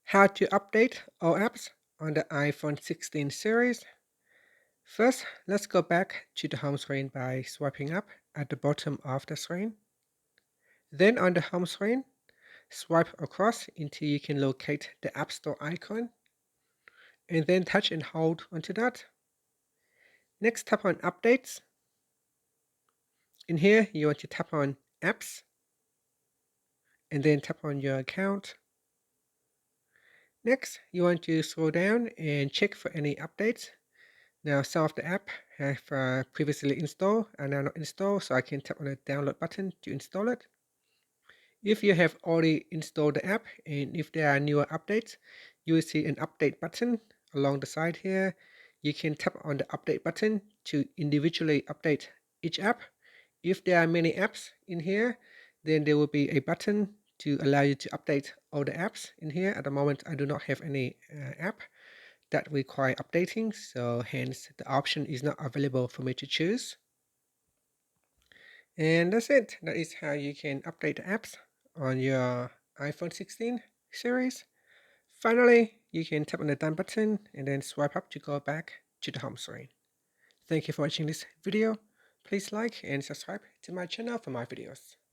How to update all apps on the iPhone 16 series. First, let's go back to the home screen by swiping up at the bottom of the screen. Then on the home screen, swipe across until you can locate the App Store icon, and then touch and hold onto that. Next, tap on Updates. In here, you want to tap on Apps, and then tap on your account. Next, you want to scroll down and check for any updates. Now, some of the app have previously installed and now not installed, so I can tap on the download button to install it. If you have already installed the app and if there are newer updates, you will see an update button along the side here. You can tap on the update button to individually update each app. If there are many apps in here, then there will be a button to allow you to update all the apps in here. At the moment, I do not have any app that require updating, so hence the option is not available for me to choose. And that's it. That is how you can update the apps on your iPhone 16 series. Finally, you can tap on the done button and then swipe up to go back to the home screen. Thank you for watching this video. Please like and subscribe to my channel for more videos.